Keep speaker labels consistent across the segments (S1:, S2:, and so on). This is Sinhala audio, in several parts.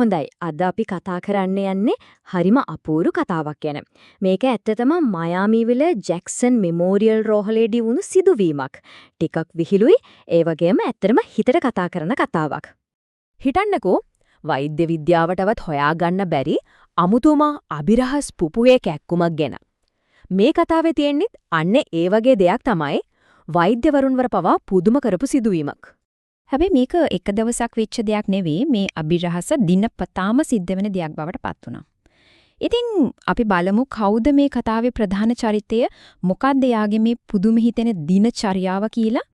S1: හොඳයි. අද අපි කතා කරන්න යන්නේ හරිම අපූරු කතාවක් ගැන. මේක ඇත්තටම මයාමිවිල ජැක්සන් මෙමෝරියල් රෝහලේදී වුණු සිදුවීමක්. ටිකක් විහිළුයි, ඒ වගේම ඇත්තටම හිතට කතා කරන කතාවක්.
S2: හිතන්නකෝ වෛද්‍ය විද්‍යාවටවත් හොයාගන්න බැරි අමුතුම අභිරහස් පුපුවේ කැක්කුමක් ගැන. මේ කතාවේ තියෙන්නේ අන්න ඒ වගේ දෙයක් තමයි වෛද්‍යවරුන්වර පවා පුදුම කරපු සිදුවීමක්.
S3: හැබැයි මේක එක දවසක් වෙච්ච දෙයක් නෙවෙයි මේ අභිරහස දිනපතාම සිද්ධ වෙන දෙයක් බවට පත් වුණා. ඉතින් අපි බලමු කවුද මේ කතාවේ ප්‍රධාන චරිතය මොකක්ද යාගේ මේ පුදුම හිතෙන දිනචර්යාව කියලා.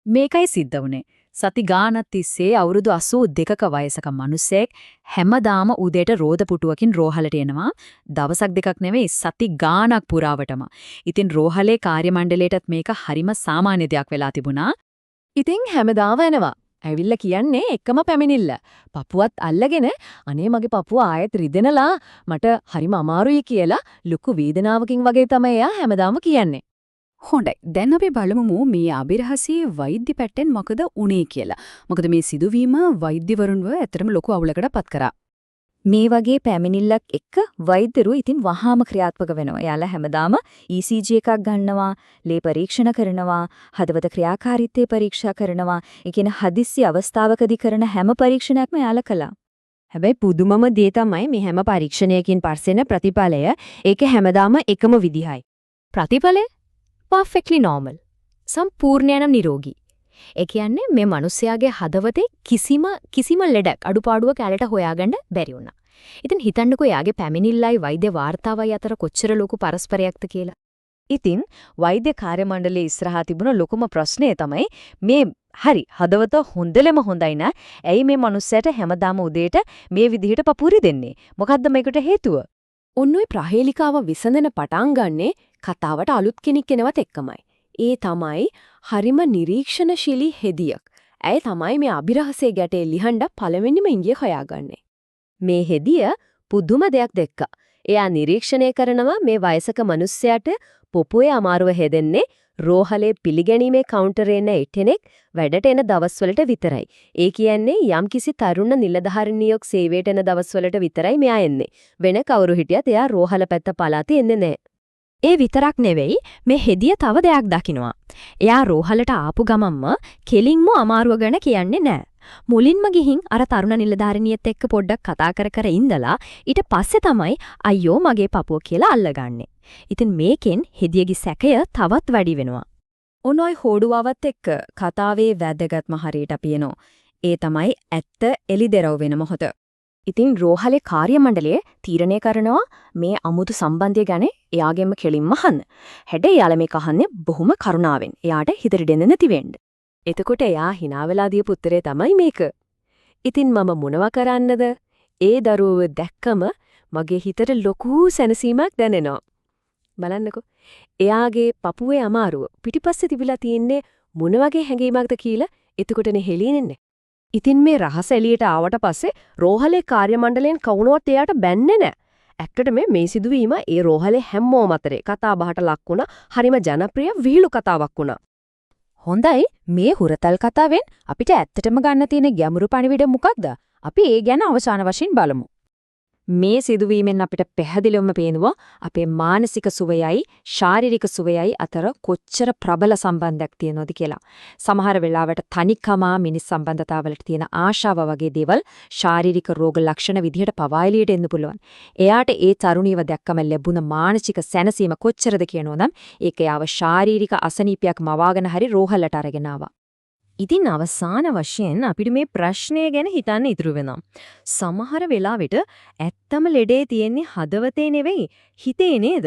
S2: මේකයි සිද්ධ වුනේ. සති ගානක් තිස්සේ අවුරුදු 82ක වයසක මිනිසෙක් හැමදාම උදේට රෝද පුටුවකින් රෝහලට එනවා. දවසක් දෙකක් නෙවෙයි සති ගානක් පුරාවටම. ඉතින් රෝහලේ කාර්ය මණ්ඩලයටත් මේක හරිම සාමාන්‍ය දෙයක් වෙලා තිබුණා. ඉතින් හැමදාම එනවා. ඇවිල්ලා කියන්නේ එකම පැමිණිල්ල. පපුවත් අල්ලගෙන අනේ මගේ පපුව ආයෙත් රිදෙනලා මට හරිම අමාරුයි කියලා ලොකු වේදනාවකින් වගේ තමයි එයා හැමදාම කියන්නේ. හොඳයි. දැන් අපි බලමු මේ අභිරහසී වෛද්‍ය පැත්තෙන් මොකද උනේ කියලා. මොකද මේ සිදුවීම වෛද්‍යවරුන්ව ඇත්තටම ලොකු අවුලකට පත් කරා.
S1: මේ වගේ පැමිණිල්ලක් එක්ක වෛද්‍යරු ඉතින් වහාම ක්‍රියාත්මක වෙනවා. එයාලා හැමදාම ECG එකක් ගන්නවා, ලේ පරීක්ෂණ කරනවා, හදවත ක්‍රියාකාරීත්වය පරීක්ෂා කරනවා. ඒ කියන්නේ හදිස්සි අවස්ථාවකදී කරන හැම පරීක්ෂණයක්ම එයාලා කළා.
S4: හැබැයි පුදුමම දේ තමයි මේ හැම පරීක්ෂණයකින් පස්සෙන ප්‍රතිඵලය ඒක හැමදාම එකම විදිහයි.
S2: ප්‍රතිඵලය perfectly normal. සම්පූර්ණයෙන්ම නිරෝගී. ඒ කියන්නේ මේ මිනිස්යාගේ හදවතේ කිසිම ලෙඩක් අඩුපාඩුවක් ඇලට හොයාගන්න බැරි වුණා. ඉතින් හිතන්නකෝ යාගේ පැමිණිල්ලයි වෛද්‍ය වාර්තාවයි අතර කොච්චර ලොකු පරස්පරයක්ද කියලා.
S1: ඉතින් වෛද්‍ය කාර්ය මණ්ඩලයේ ඉස්සරහා තිබුණ ලොකුම ප්‍රශ්නය තමයි මේ හරි හදවත හොඳලම හොඳයි නා. ඇයි මේ මිනිස්සයාට හැමදාම උදේට මේ විදිහට පපුරි දෙන්නේ? මොකද්ද මේකට හේතුව?
S2: ඔන්නෝයි ප්‍රහේලිකාව විසඳන පටන් ගන්නේ කතාවට අලුත් කෙනෙක් එනවත් එක්කමයි. ඒ තමයි හරිම නිරීක්ෂණශීලී හෙදියක්. ඇය තමයි මේ අභිරහසේ ගැටේ ලිහඬ පළවෙනිම ඉංගිය හොයාගන්නේ.
S1: මේ හෙදිය පුදුම දෙයක් දැක්කා. එයා නිරීක්ෂණය කරනවා මේ වයසක මිනිස්සයාට පොපුවේ අමාරුව හැදෙන්නේ රෝහලේ පිළිගැනීමේ කවුන්ටරේ එන එටෙනෙක් වැඩට එන දවස්වලට විතරයි. ඒ කියන්නේ යම්කිසි තරුණ නිලධාරිනියක් සේවයට එන දවස්වලට විතරයි මෙයා එන්නේ. වෙන කවුරු හිටියත් එයා රෝහල පැත්ත පලාතේ එන්නේ නැහැ.
S3: ඒ විතරක් නෙවෙයි මේ හෙදිය තව දෙයක් දකින්නවා. එයා රෝහලට ආපු ගමන්ම කෙලින්ම අමාරුව ගැන කියන්නේ නැහැ. මුලින්ම ගිහින් අර තරුණ නිලධාරිනියත් එක්ක පොඩ්ඩක් කතා කර ඉඳලා ඊට පස්සේ තමයි අයියෝ මගේ පපුව කියලා අල්ලගන්නේ. ඉතින් මේකෙන් හෙදියගේ සැකය තවත් වැඩි වෙනවා.
S1: ඔනෝයි හොඩුවාවත් එක්ක කතාවේ වැදගත්ම හරියට පියනෝ. ඒ තමයි ඇත්ත එලිදෙරව් වෙන මොහොත. ඉතින් රෝහලේ කාර්ය මණ්ඩලය තීරණය කරනවා මේ අමුතු සම්බන්ධය ගැන එයාගෙම කෙලින්ම අහන්න. හැඩ එයාලා මේක අහන්නේ බොහොම කරුණාවෙන්. එයාට හිතට දෙන්න නැති වෙන්න. එතකොට එයා hina වෙලා දීපු උත්තරේ තමයි මේක. ඉතින් මම මොනවා කරන්නද? ඒ දරුවව දැක්කම මගේ හිතට ලොකු සැනසීමක් දැනෙනවා. බලන්නකෝ. එයාගේ පපුවේ අමාරුව පිටිපස්සේ තිබිලා තියෙන්නේ මොන වගේ හැඟීමක්ද කියලා එතකොටනේ හෙලියෙන්නේ. ඉතින් මේ රහස එළියට ආවට පස්සේ රෝහලේ කාර්ය මණ්ඩලයෙන් කවුරුවත් එයාට බැන්නේ නැහැ. ඇත්තටම මේ සිදුවීම ඒ රෝහලේ හැමෝම අතරේ කතා බහට ලක් වුණා. හරිම ජනප්‍රිය විහිළු කතාවක් වුණා.
S4: හොඳයි මේ හුරතල් කතාවෙන් අපිට ඇත්තටම ගන්න තියෙන ගැඹුරු පණිවිඩ මොකක්ද? අපි ඒ ගැන අවසාන වශයෙන් බලමු. මේ සිදුවීමෙන් අපිට පැහැදිලිවම පේනවා අපේ මානසික සුවයයි ශාරීරික සුවයයි අතර කොච්චර ප්‍රබල සම්බන්ධයක් තියෙනවද කියලා. සමහර වෙලාවට තනිකම මිනිස් සම්බන්ධතාවලට තියෙන ආශාව වගේ දේවල් ශාරීරික රෝග ලක්ෂණ විදිහට පවා එළියට එන්න පුළුවන්. එයාට ඒ තරුණීව දැක්කම ලැබුණ මානසික සැනසීම කොච්චරද කියනෝනම් ඒක යාව ශාරීරික අසනීපයක් මවාගෙන හරි රෝහලට අරගෙන ආවා. ඉතින් අවසාන වශයෙන් අපිට මේ ප්‍රශ්නය ගැන හිතන්න ඉතුරු වෙනවා. සමහර වෙලාවට ඇත්තම ලෙඩේ තියෙන්නේ හදවතේ නෙවෙයි හිතේ නේද?